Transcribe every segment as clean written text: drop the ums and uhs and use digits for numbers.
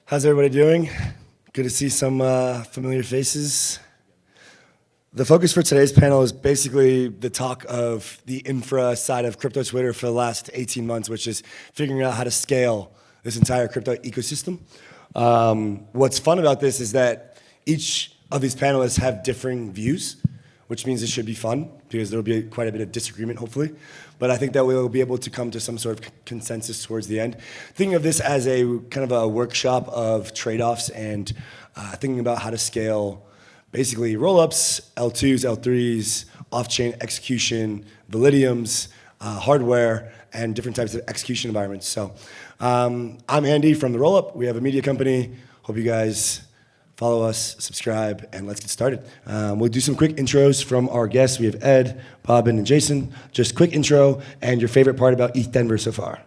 How's everybody doing? Good to see some familiar faces. The focus for today's panel is basically the talk of the infra side of crypto Twitter for the last 18 months, which is figuring out how to scale this entire crypto ecosystem. What's fun about this is that each of these panelists have differing views, which means it should be fun because there'll be quite a bit of disagreement, hopefully. But I think that we'll be able to come to some sort of consensus towards the end. Thinking of this as a kind of a workshop of trade-offs and thinking about how to scale basically rollups, L2s, L3s, off-chain execution, validiums, hardware, and different types of execution environments. So I'm Andy from the Rollup. We have a media company. Hope you guys follow us, subscribe, and let's get started. We'll do some quick intros from our guests. We have Ed, Bobbin, and Jason. Just quick intro and your favorite part about ETH Denver so far.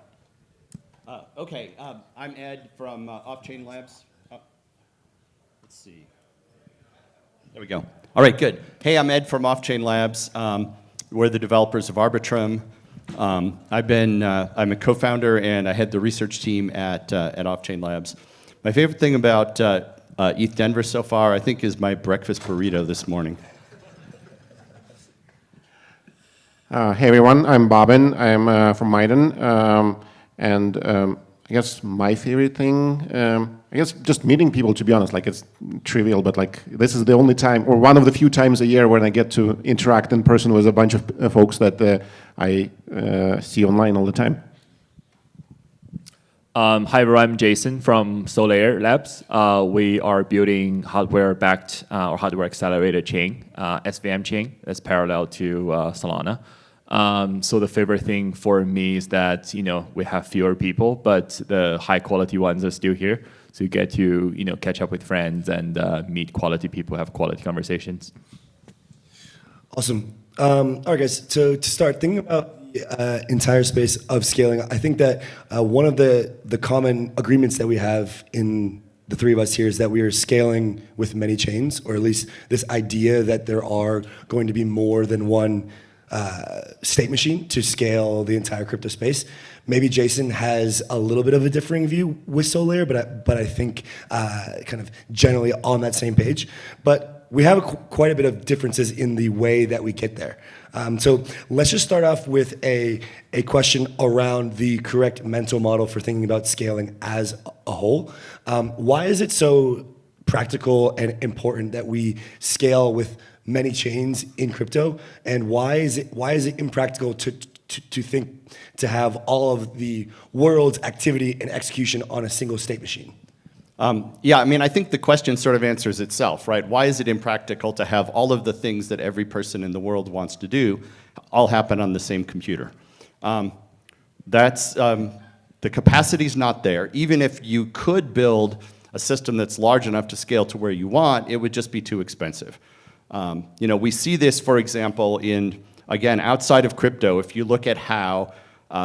Okay, I'm Ed from Offchain Labs. Let's see. There we go. All right, good. Hey, I'm Ed from Offchain Labs. We're the developers of Arbitrum. I'm a co-founder and I head the research team at Offchain Labs. My favorite thing about ETH Denver so far, I think, is my breakfast burrito this morning. Hey everyone, I'm Bobbin. I'm from Miden, and I guess my favorite thing, I guess just meeting people. To be honest, like it's trivial, but like this is the only time, or one of the few times a year when I get to interact in person with a bunch of folks that I see online all the time. Hi everyone, I'm Jason from Solayer Labs. We are building hardware-backed or hardware-accelerated chain, SVM chain, that's parallel to Solana. So the favorite thing for me is that we have fewer people, but the high-quality ones are still here. So you get to catch up with friends and meet quality people, have quality conversations. Awesome. All right, guys. So to start thinking about entire space of scaling, I think that one of the common agreements that we have in the three of us here is that we are scaling with many chains, or at least this idea that there are going to be more than one state machine to scale the entire crypto space. Maybe Jason has a little bit of a differing view with Solayer, but I think kind of generally on that same page. But we have quite a bit of differences in the way that we get there. So let's just start off with a question around the correct mental model for thinking about scaling as a whole. Why is it so practical and important that we scale with many chains in crypto? And why is it impractical to think to have all of the world's activity and execution on a single state machine? Yeah, I mean, I think the question sort of answers itself, right? Why is it impractical to have all of the things that every person in the world wants to do all happen on the same computer? The capacity's not there. Even if you could build a system that's large enough to scale to where you want, it would just be too expensive. We see this, for example, again, outside of crypto. If you look at how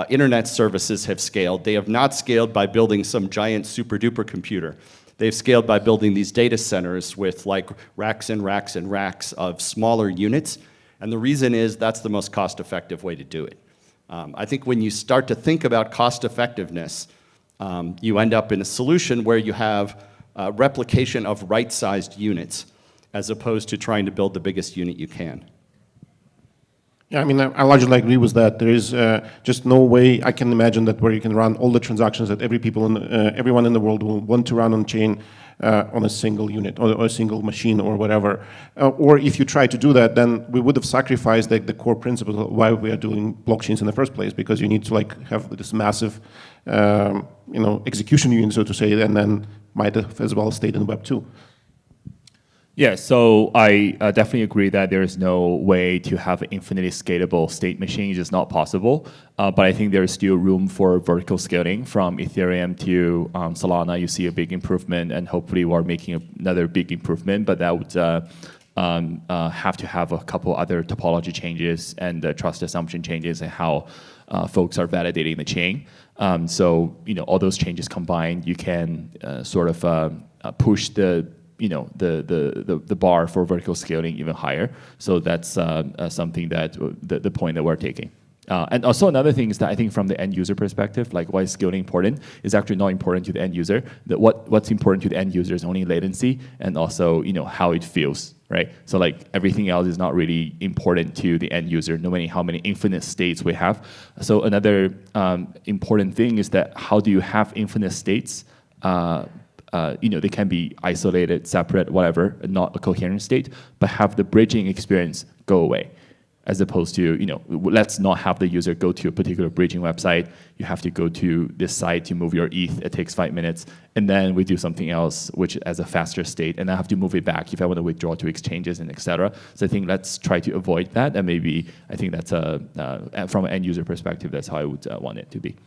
internet services have scaled, they have not scaled by building some giant super duper computer. They've scaled by building these data centers with like racks and racks and racks of smaller units. And the reason is that's the most cost-effective way to do it. I think when you start to think about cost effectiveness, you end up in a solution where you have replication of right-sized units as opposed to trying to build the biggest unit you can. Yeah, I mean, I largely agree with that. There is just no way I can imagine that where you can run all the transactions that everyone in the world will want to run on chain on a single unit or a single machine or whatever. Or if you try to do that, then we would have sacrificed the core principles of why we are doing blockchains in the first place, because you need to have this massive, execution unit, so to say, and then might have as well stayed in Web 2. Yeah, so I definitely agree that there is no way to have an infinitely scalable state machine. It's just not possible. But I think there is still room for vertical scaling from Ethereum to Solana. You see a big improvement, and hopefully we're making another big improvement. But that would have to have a couple other topology changes and trust assumption changes and how folks are validating the chain. So all those changes combined, you can sort of push the bar for vertical scaling even higher. So that's something that the point that we're taking. And also another thing is that I think from the end user perspective, like why is scaling important is actually not important to the end user. What's important to the end user is only latency and also how it feels, right? So like everything else is not really important to the end user, no matter how many infinite states we have. So another important thing is that how do you have infinite states? They can be isolated, separate, whatever, not a coherent state, but have the bridging experience go away. As opposed to, let's not have the user go to a particular bridging website. You have to go to this site to move your ETH. It takes 5 minutes. And then we do something else, which as a faster state. And I have to move it back if I want to withdraw to exchanges and et cetera. So I think let's try to avoid that. And maybe I think that's from an end user perspective, that's how I would want it to be.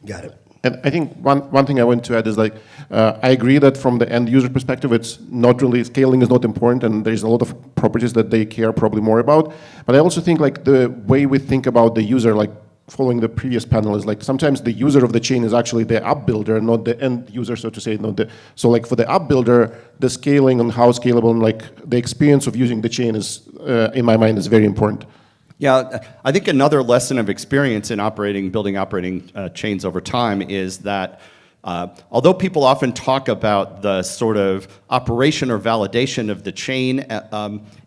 Got it. And I think one thing I want to add is like, I agree that from the end user perspective, it's not really, scaling is not important, and there's a lot of properties that they care probably more about. But I also think like the way we think about the user, like following the previous panel, is like sometimes the user of the chain is actually the app builder, not the end user, so to say. So like for the app builder, the scaling and how scalable and like the experience of using the chain is, in my mind, is very important. Yeah, I think another lesson of experience in building operating chains over time is that although people often talk about the sort of operation or validation of the chain,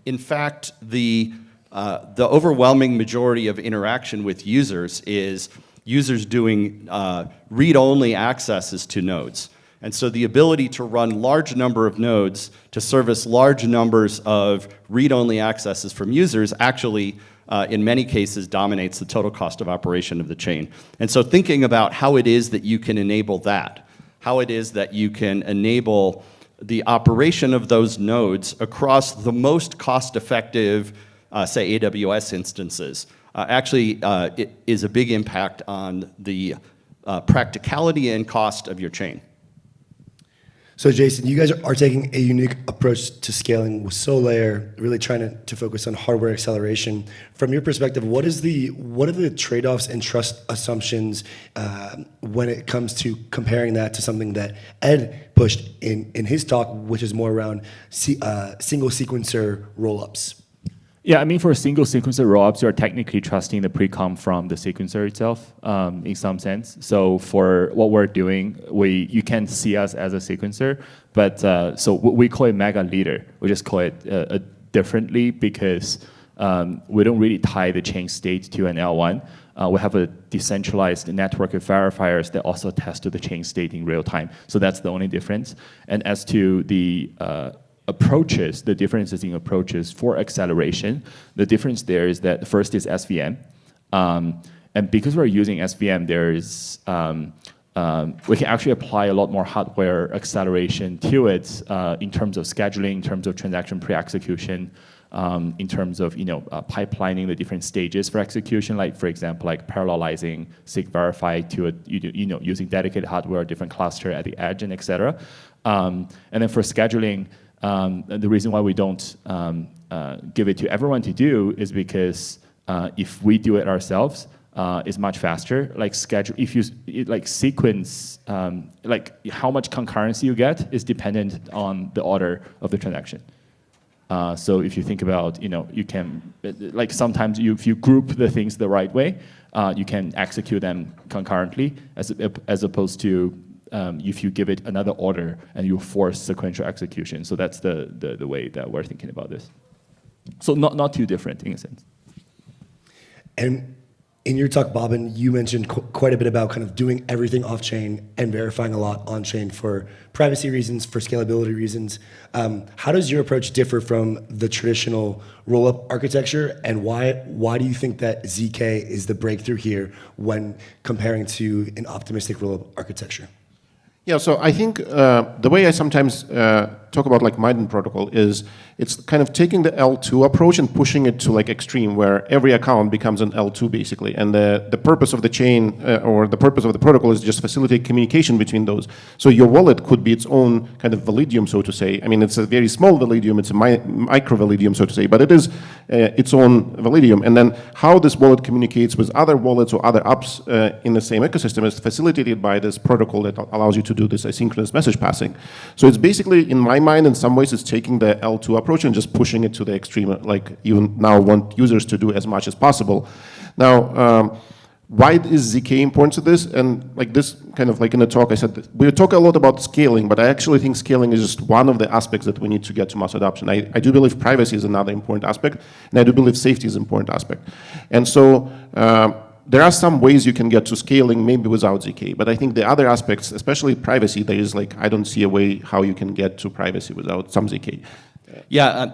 in fact, the overwhelming majority of interaction with users is users doing read-only accesses to nodes. And so the ability to run large number of nodes to service large numbers of read-only accesses from users actually in many cases dominates the total cost of operation of the chain. And so thinking about how it is that you can enable that, how it is that you can enable the operation of those nodes across the most cost-effective, say, AWS instances, actually it is a big impact on the practicality and cost of your chain. So Jason, you guys are taking a unique approach to scaling with Solayer, really trying to focus on hardware acceleration. From your perspective, what are the trade-offs and trust assumptions when it comes to comparing that to something that Ed pushed in his talk, which is more around single sequencer rollups? Yeah, I mean, for a single sequencer rollups, you're technically trusting the pre-comp from the sequencer itself, in some sense. So for what we're doing, you can see us as a sequencer, but so we call it mega leader. We just call it differently because we don't really tie the chain state to an L1. We have a decentralized network of verifiers that also test to the chain state in real time. So that's the only difference. And as to the approaches, the differences in approaches for acceleration, the difference there is that first is SVM. And because we're using SVM, we can actually apply a lot more hardware acceleration to it in terms of scheduling, in terms of transaction pre-execution, in terms of pipelining the different stages for execution, like for example, like parallelizing SIG verify to using dedicated hardware, different cluster at the edge, and et cetera. And then for scheduling, the reason why we don't give it to everyone to do is because if we do it ourselves, it's much faster. Like if you sequence, like how much concurrency you get is dependent on the order of the transaction. So if you think about, you can, like sometimes if you group the things the right way, you can execute them concurrently, as opposed to if you give it another order and you force sequential execution. So that's the way that we're thinking about this. So not too different in a sense. And in your talk, Bobbin, you mentioned quite a bit about kind of doing everything off-chain and verifying a lot on-chain for privacy reasons, for scalability reasons. How does your approach differ from the traditional roll-up architecture, and why do you think that ZK is the breakthrough here when comparing to an optimistic roll-up architecture? Yeah, so I think the way I sometimes talk about like Miden protocol is it's kind of taking the L2 approach and pushing it to like extreme, where every account becomes an L2 basically, and the purpose of the chain or the purpose of the protocol is just facilitate communication between those. So your wallet could be its own kind of validium, so to say. I mean, it's a very small validium, it's a micro validium, so to say, but it is its own validium. And then how this wallet communicates with other wallets or other apps in the same ecosystem is facilitated by this protocol that allows you to do this asynchronous message passing. So it's basically, in my mind, in some ways, it's taking the L2 approach and just pushing it to the extreme. Like you now want users to do as much as possible. Now, why is ZK important to this? And like this, kind of like in the talk, I said, we talk a lot about scaling, but I actually think scaling is just one of the aspects that we need to get to mass adoption. I do believe privacy is another important aspect, and I do believe safety is an important aspect. And so there are some ways you can get to scaling maybe without ZK, but I think the other aspects, especially privacy, there is like, I don't see a way how you can get to privacy without some ZK. Yeah,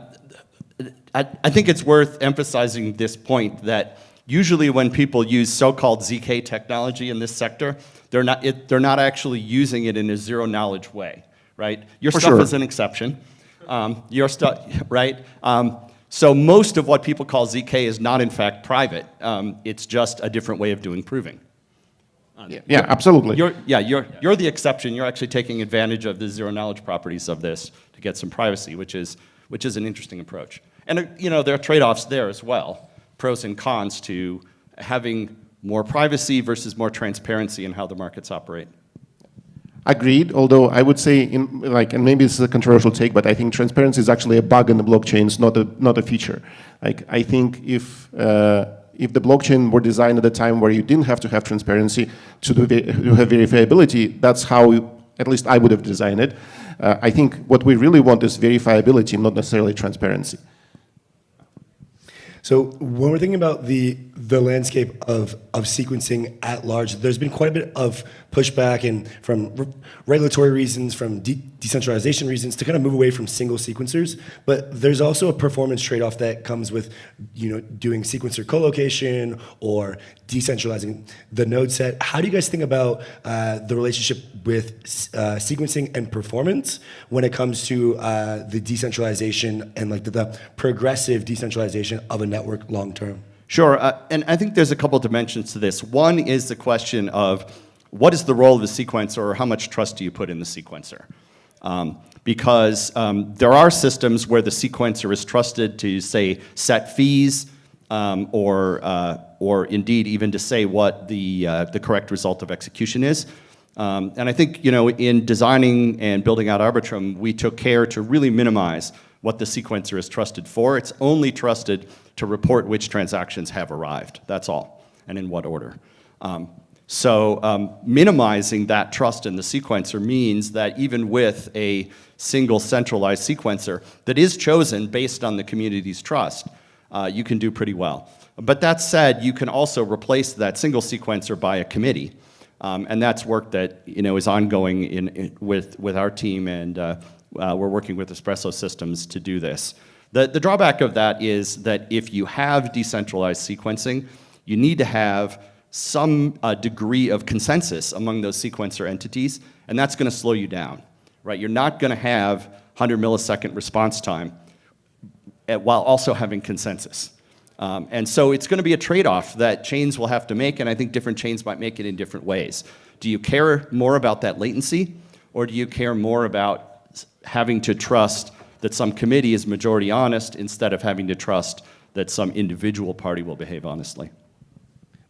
I think it's worth emphasizing this point that usually when people use so-called ZK technology in this sector, they're not actually using it in a zero-knowledge way, right? Your stuff is an exception. Your stuff, right? So most of what people call ZK is not in fact private. It's just a different way of doing proving. Yeah, absolutely. You're the exception. You're actually taking advantage of the zero-knowledge properties of this to get some privacy, which is an interesting approach. And you know, there are trade-offs there as well. Pros and cons to having more privacy versus more transparency in how the markets operate. Agreed, although I would say, and maybe this is a controversial take, but I think transparency is actually a bug in the blockchain, it's not a feature. Like, I think if the blockchain were designed at a time where you didn't have to have transparency to have verifiability, that's how, at least I would have designed it. I think what we really want is verifiability, not necessarily transparency. So when we're thinking about the landscape of sequencing at large, there's been quite a bit of pushback and from regulatory reasons, from decentralization reasons, to kind of move away from single sequencers. But there's also a performance trade-off that comes with, doing sequencer co-location or decentralizing the node set. How do you guys think about the relationship with sequencing and performance when it comes to the decentralization and like the progressive decentralization of a network long term? Sure, and I think there's a couple dimensions to this. One is the question of what is the role of the sequencer, or how much trust do you put in the sequencer? Because there are systems where the sequencer is trusted to, say, set fees, or indeed even to say what the correct result of execution is. And I think, in designing and building out Arbitrum, we took care to really minimize what the sequencer is trusted for. It's only trusted to report which transactions have arrived. That's all, and in what order. So minimizing that trust in the sequencer means that even with a single centralized sequencer that is chosen based on the community's trust, you can do pretty well. But that said, you can also replace that single sequencer by a committee. And that's work that is ongoing with our team, and we're working with Espresso Systems to do this. The drawback of that is that if you have decentralized sequencing, you need to have some degree of consensus among those sequencer entities, and that's going to slow you down, right? You're not going to have 100 millisecond response time while also having consensus. And so it's going to be a trade-off that chains will have to make, and I think different chains might make it in different ways. Do you care more about that latency, or do you care more about having to trust that some committee is majority honest instead of having to trust that some individual party will behave honestly?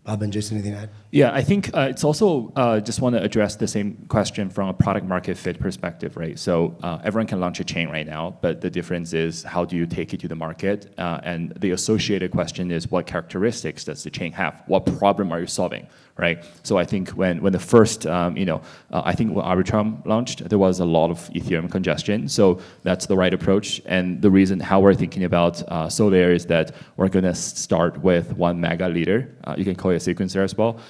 Bobbin, Jason, anything to add? Yeah, I think it's also just want to address the same question from a product market fit perspective, right? So everyone can launch a chain right now, but the difference is how do you take it to the market? And the associated question is what characteristics does the chain have? What problem are you solving, right? So I think when the first, I think when Arbitrum launched, there was a lot of Ethereum congestion. So that's the right approach. And the reason how we're thinking about Solayer is that we're going to start with 1 megaliter. You can call it a sequencer as well.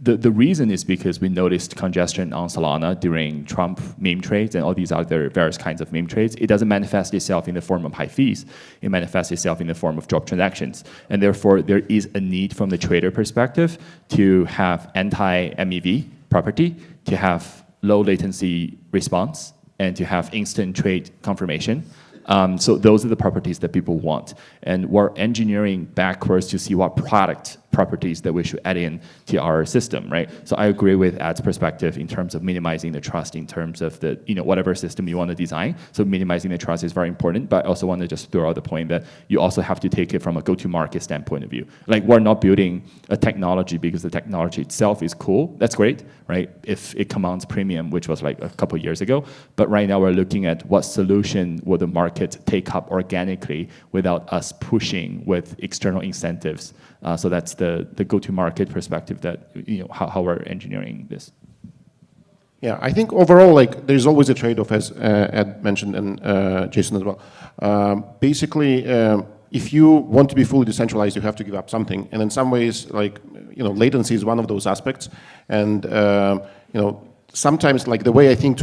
The reason is because we noticed congestion on Solana during Trump meme trades and all these other various kinds of meme trades. It doesn't manifest itself in the form of high fees. It manifests itself in the form of drop transactions. And therefore, there is a need from the trader perspective to have anti-MEV property, to have low latency response, and to have instant trade confirmation. So those are the properties that people want. And we're engineering backwards to see what product properties that we should add in to our system, right? So I agree with Ad's perspective in terms of minimizing the trust in terms of the, whatever system you want to design. So minimizing the trust is very important, but I also want to just throw out the point that you also have to take it from a go-to-market standpoint of view. Like, we're not building a technology because the technology itself is cool. That's great, right? If it commands premium, which was like a couple of years ago. But right now we're looking at what solution will the market take up organically without us pushing with external incentives. So that's the go-to-market perspective that, how we're engineering this. Yeah, I think overall, like, there's always a trade-off, as Ed mentioned, and Jason as well. Basically, if you want to be fully decentralized, you have to give up something. And in some ways, like, latency is one of those aspects. And, sometimes, like, the way I think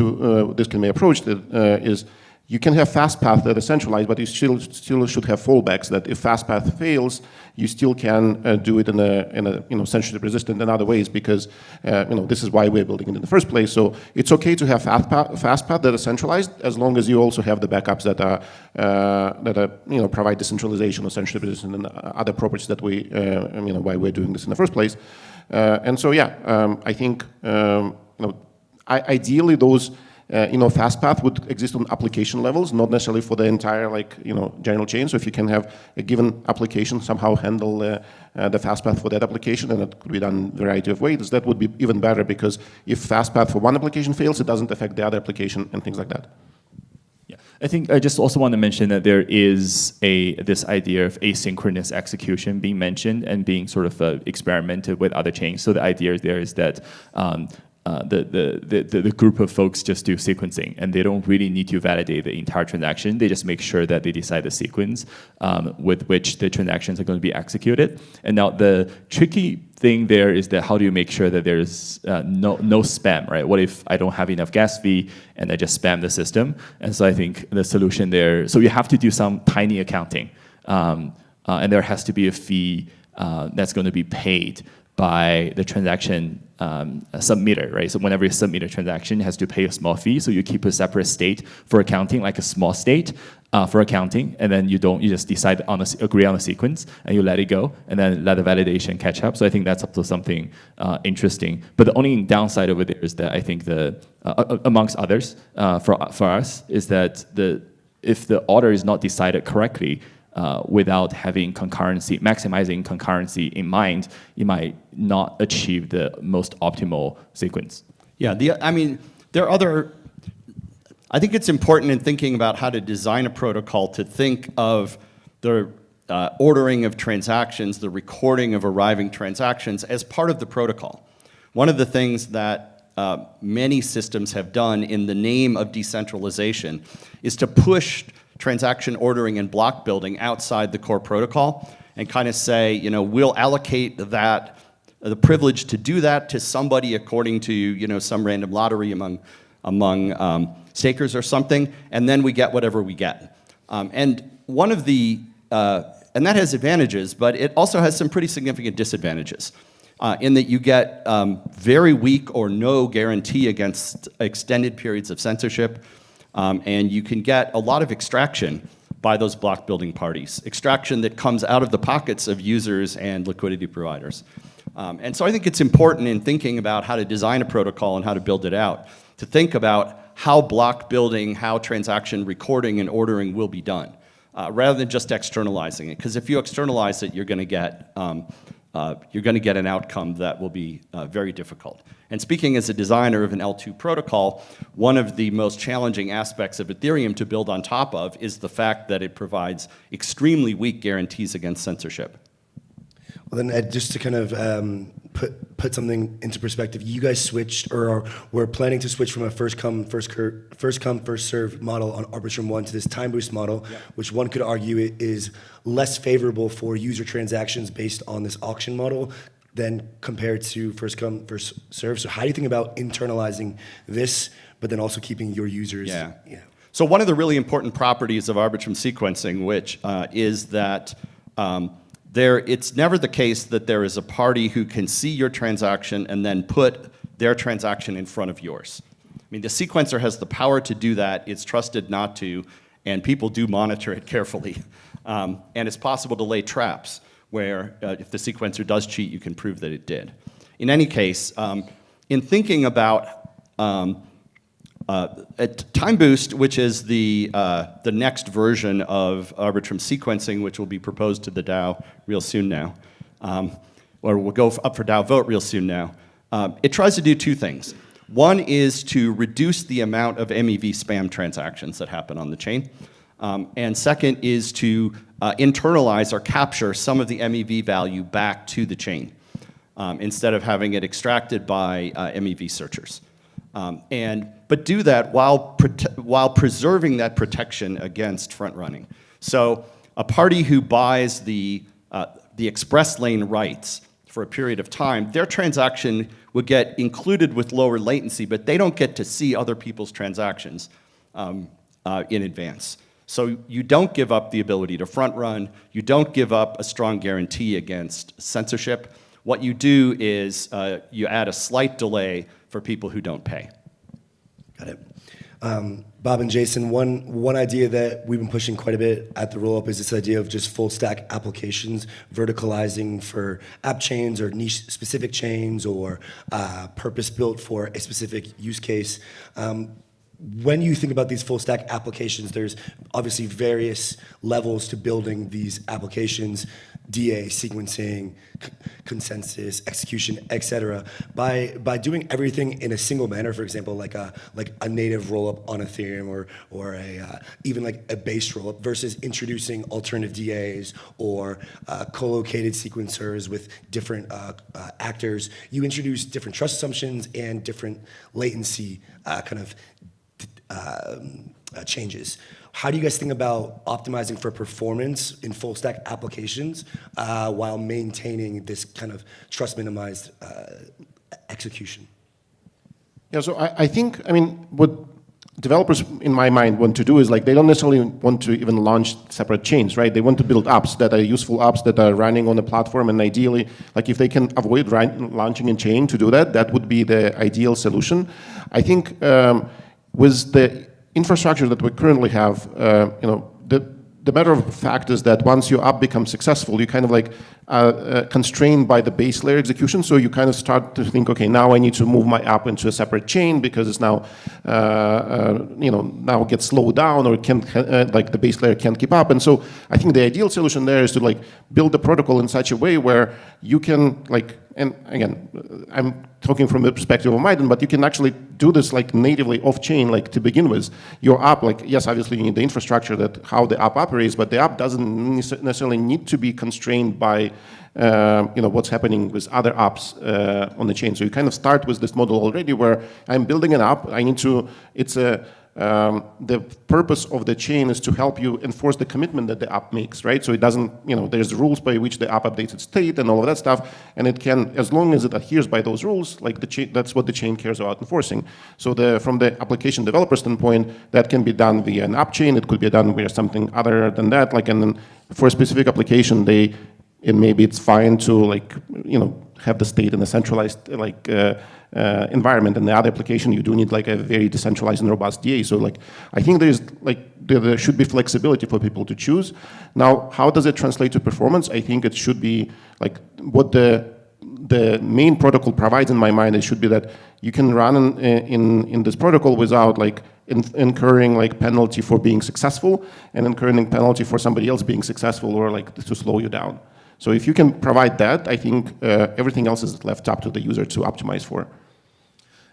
this can be approached is you can have fast path that is centralized, but you still should have fallbacks that if fast path fails, you still can do it in a censorship resistant in other ways, because this is why we're building it in the first place. So it's okay to have fast path that is centralized, as long as you also have the backups that are provide decentralization or censorship resistant and other properties that we why we're doing this in the first place. And so I think ideally those. Fast path would exist on application levels, not necessarily for the entire, general chain. So if you can have a given application somehow handle the fast path for that application, and it could be done in a variety of ways, that would be even better, because if fast path for one application fails, it doesn't affect the other application and things like that. Yeah, I think I just also want to mention that there is this idea of asynchronous execution being mentioned and being sort of experimented with other chains. So the idea there is that the group of folks just do sequencing, and they don't really need to validate the entire transaction. They just make sure that they decide the sequence with which the transactions are going to be executed. And now the tricky thing there is that how do you make sure that there's no spam, right? What if I don't have enough gas fee and I just spam the system? And so I think the solution there, so you have to do some tiny accounting, and there has to be a fee that's going to be paid by the transaction submitter, right? So whenever you submit a transaction, it has to pay a small fee. So you keep a separate state for accounting, like a small state for accounting, and then you just decide agree on a sequence, and you let it go, and then let the validation catch up. So I think that's up to something interesting. But the only downside over there is that I think amongst others for us is that if the order is not decided correctly, without having concurrency, maximizing concurrency in mind, you might not achieve the most optimal sequence. Yeah, there are other. I think it's important in thinking about how to design a protocol to think of the ordering of transactions, the recording of arriving transactions as part of the protocol. One of the things that many systems have done in the name of decentralization is to push transaction ordering and block building outside the core protocol and kind of say, we'll allocate the privilege to do that to somebody according to, some random lottery among stakers or something, and then we get whatever we get. And one of the, and that has advantages, but it also has some pretty significant disadvantages in that you get very weak or no guarantee against extended periods of censorship. And you can get a lot of extraction by those block building parties, extraction that comes out of the pockets of users and liquidity providers. And so I think it's important in thinking about how to design a protocol and how to build it out, to think about how block building, how transaction recording and ordering will be done, rather than just externalizing it. Because if you externalize it, you're going to get an outcome that will be very difficult. And speaking as a designer of an L2 protocol, one of the most challenging aspects of Ethereum to build on top of is the fact that it provides extremely weak guarantees against censorship. Well, then, Ed, just to kind of put something into perspective, you guys switched, or were planning to switch from a first come, first served model on Arbitrum 1 to this time boost model, which one could argue is less favorable for user transactions based on this auction model than compared to first come, first serve. So how do you think about internalizing this, but then also keeping your users? Yeah. So one of the really important properties of Arbitrum sequencing, which is that it's never the case that there is a party who can see your transaction and then put their transaction in front of yours. I mean, the sequencer has the power to do that. It's trusted not to, and people do monitor it carefully. And it's possible to lay traps. where if the sequencer does cheat, you can prove that it did. In any case, in thinking about time boost, which is the next version of Arbitrum sequencing, which will be proposed to the DAO real soon now, or will go up for DAO vote real soon now, it tries to do two things. One is to reduce the amount of MEV spam transactions that happen on the chain. And second is to internalize or capture some of the MEV value back to the chain instead of having it extracted by MEV searchers. But do that while preserving that protection against front running. So a party who buys the express lane rights for a period of time, their transaction would get included with lower latency, but they don't get to see other people's transactions in advance. So you don't give up the ability to front run, you don't give up a strong guarantee against censorship. What you do is you add a slight delay for people who don't pay. Got it. Bob and Jason, one idea that we've been pushing quite a bit at the Rollup is this idea of just full stack applications, verticalizing for app chains or niche specific chains or purpose built for a specific use case. When you think about these full stack applications, there's obviously various levels to building these applications, DA, sequencing, consensus, execution, etc. By doing everything in a single manner, for example, like a native rollup on Ethereum or even like a base rollup versus introducing alternative DAs or co-located sequencers with different actors, you introduce different trust assumptions and different latency changes. How do you guys think about optimizing for performance in full stack applications while maintaining this kind of trust minimized execution? Yeah, so I think, what developers in my mind want to do is like, they don't necessarily want to even launch separate chains, right? They want to build apps that are useful apps that are running on the platform, and ideally, like if they can avoid launching a chain to do that, that would be the ideal solution. I think with the infrastructure that we currently have, the matter of fact is that once your app becomes successful, you kind of like constrained by the base layer execution. So you kind of start to think, okay, now I need to move my app into a separate chain because it's now, now it gets slowed down or like the base layer can't keep up. And so I think the ideal solution there is to like build the protocol in such a way where you can like, and again, I'm talking from the perspective of Miden, but you can actually do this like natively off-chain, like to begin with. Your app, like, yes, obviously you need the infrastructure that how the app operates, but the app doesn't necessarily need to be constrained by what's happening with other apps on the chain. So you kind of start with this model already where I'm building an app, the purpose of the chain is to help you enforce the commitment that the app makes, right? So it doesn't, there's rules by which the app updates its state and all of that stuff, and it can, as long as it adheres by those rules, like the chain, that's what the chain cares about enforcing. So from the application developer standpoint, that can be done via an app chain, it could be done via something other than that, like, and then for a specific application, maybe it's fine to have the state in a centralized environment. In the other application, you do need like a very decentralized and robust DA. So I think there should be flexibility for people to choose. Now, how does it translate to performance? I think it should be like what the main protocol provides in my mind. It should be that you can run in this protocol without incurring penalty for being successful and incurring penalty for somebody else being successful or to slow you down. So if you can provide that, I think everything else is left up to the user to optimize for.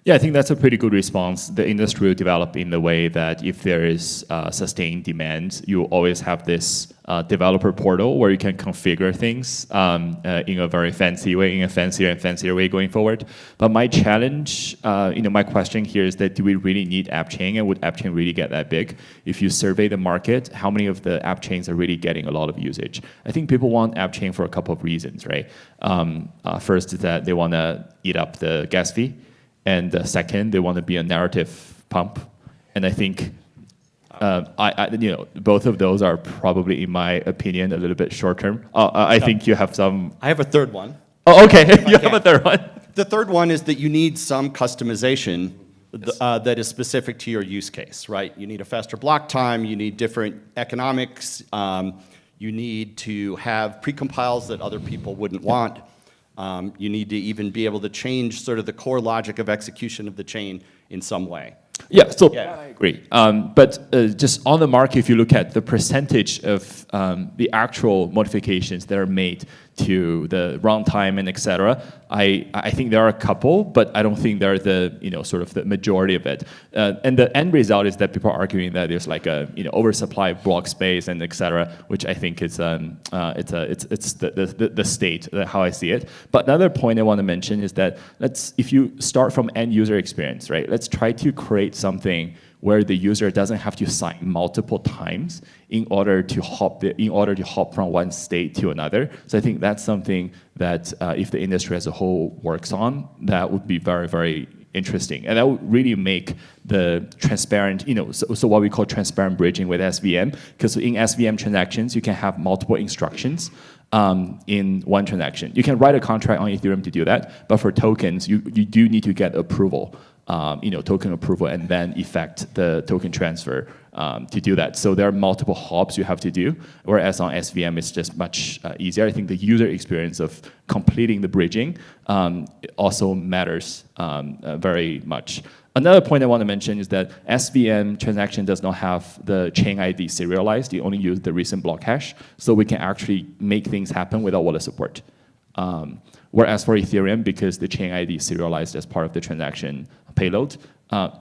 Yeah, I think that's a pretty good response. The industry will develop in the way that if there is sustained demand, you always have this developer portal where you can configure things in a very fancy way, in a fancier and fancier way going forward. But my challenge, my question here is that do we really need app chain, and would app chain really get that big? If you survey the market, how many of the app chains are really getting a lot of usage? I think people want app chain for a couple of reasons, right? First is that they want to eat up the gas fee. And second, they want to be a narrative pump. And I think both of those are probably, in my opinion, a little bit short term. I think you have some. I have a third one. Oh, okay. You have a third one. The third one is that you need some customization that is specific to your use case, right? You need a faster block time. You need different economics. You need to have precompiles that other people wouldn't want. You need to even be able to change sort of the core logic of execution of the chain in some way. Yeah, so Yeah. I agree. But just on the market, if you look at the percentage of the actual modifications that are made to the runtime and et cetera, I think there are a couple, but I don't think they're the sort of the majority of it. And the end result is that people are arguing that there's like a oversupply of block space and et cetera, which I think it's the state how I see it. But another point I want to mention is that if you start from end user experience, right? Let's try to create something where the user doesn't have to sign multiple times in order to hop from one state to another. So I think that's something that if the industry as a whole works on, that would be very, very interesting. And that would really make the transparent, so what we call transparent bridging with SVM, because in SVM transactions, you can have multiple instructions in one transaction. You can write a contract on Ethereum to do that, but for tokens, you do need to get approval. Token approval and then effect the token transfer to do that. So there are multiple hops you have to do, whereas on SVM it's just much easier. I think the user experience of completing the bridging also matters very much. Another point I want to mention is that SVM transaction does not have the chain ID serialized. You only use the recent block hash, so we can actually make things happen without wallet support. Whereas for Ethereum, because the chain ID is serialized as part of the transaction payload,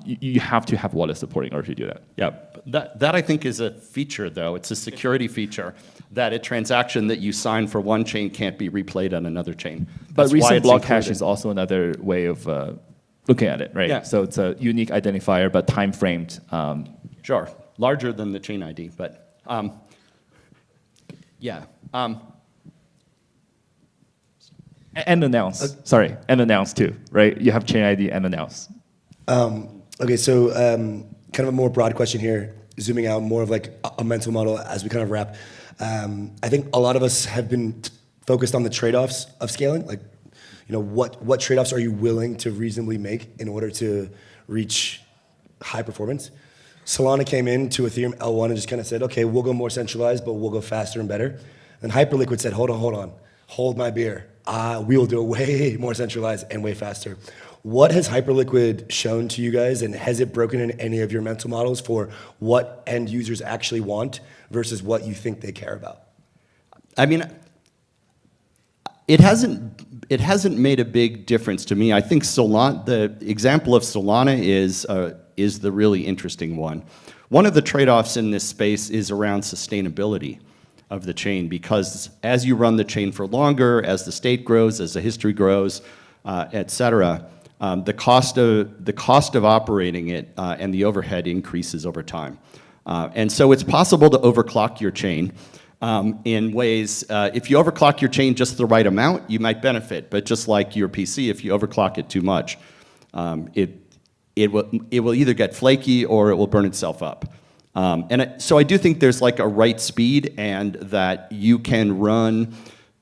you have to have wallet support in order to do that. Yeah, that I think is a feature, though. It's a security feature that a transaction that you sign for one chain can't be replayed on another chain. But recent block hash is also another way of looking at it, right? Yeah. So it's a unique identifier, but time-framed. Sure, larger than the chain ID, but yeah. And announce, sorry, and announce too, right? You have chain ID and announce. Okay, so kind of a more broad question here, zooming out more of like a mental model as we kind of wrap. I think a lot of us have been focused on the trade-offs of scaling. Like, what trade-offs are you willing to reasonably make in order to reach high performance? Solana came into Ethereum L1 and just kind of said, okay, we'll go more centralized, but we'll go faster and better. And Hyperliquid said, hold on, hold my beer. We will do it way more centralized and way faster. What has Hyperliquid shown to you guys, and has it broken in any of your mental models for what end users actually want versus what you think they care about? I mean, it hasn't made a big difference to me. I think the example of Solana is the really interesting one. One of the trade-offs in this space is around sustainability of the chain, because as you run the chain for longer, as the state grows, as the history grows, et cetera, the cost of operating it and the overhead increases over time. And so it's possible to overclock your chain in ways, if you overclock your chain just the right amount, you might benefit, but just like your PC, if you overclock it too much, it will either get flaky or it will burn itself up. So I do think there's like a right speed, and that you can run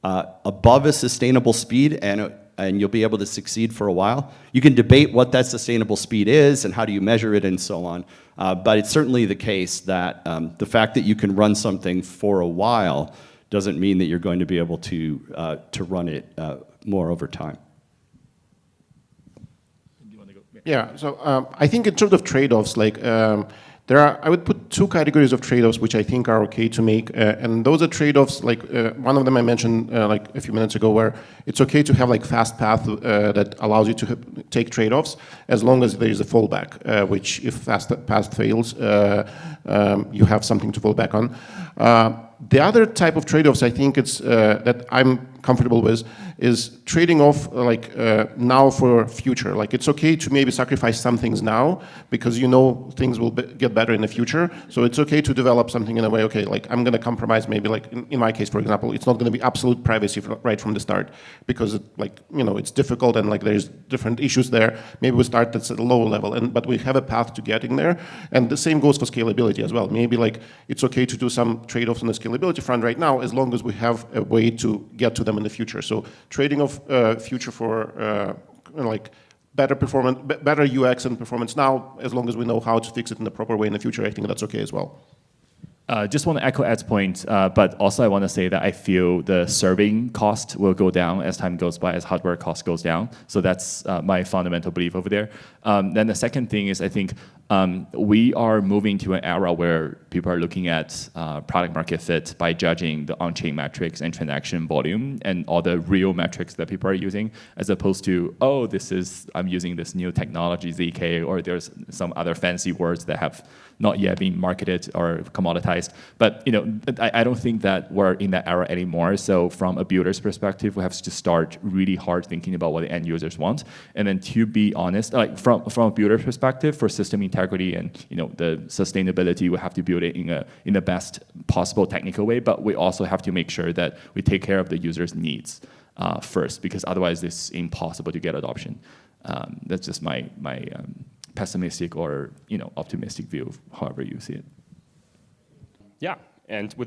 above a sustainable speed, and you'll be able to succeed for a while. You can debate what that sustainable speed is and how do you measure it and so on. But it's certainly the case that the fact that you can run something for a while doesn't mean that you're going to be able to run it more over time. Yeah, so I think in terms of trade-offs, like I would put two categories of trade-offs which I think are okay to make, and those are trade-offs like one of them I mentioned like a few minutes ago, where it's okay to have like fast path that allows you to take trade-offs as long as there is a fallback, which if fast path fails, you have something to fall back on. The other type of trade-offs I think it's that I'm comfortable with is trading off like now for future. Like it's okay to maybe sacrifice some things now because things will get better in the future. So it's okay to develop something in a way, okay, like I'm going to compromise maybe like in my case, for example, it's not going to be absolute privacy right from the start because it's difficult and like there's different issues there. Maybe we start at a lower level, but we have a path to getting there. And the same goes for scalability as well. Maybe like it's okay to do some trade-offs on the scalability front right now as long as we have a way to get to them in the future. So trading off future for like better performance, better UX and performance now, as long as we know how to fix it in the proper way in the future, I think that's okay as well. Just want to echo Ed's point, but also I want to say that I feel the serving cost will go down as time goes by, as hardware cost goes down. So that's my fundamental belief over there. Then the second thing is I think we are moving to an era where people are looking at product market fit by judging the on-chain metrics and transaction volume and all the real metrics that people are using, as opposed to, oh, I'm using this new technology, ZK, or there's some other fancy words that have not yet been marketed or commoditized. But I don't think that we're in that era anymore. So from a builder's perspective, we have to start really hard thinking about what the end users want. And then to be honest, like from a builder perspective, for system integrity and the sustainability, we have to build it in the best possible technical way. But we also have to make sure that we take care of the users' needs first, because otherwise it's impossible to get adoption. That's just my pessimistic or optimistic view of however you see it. Yeah, and with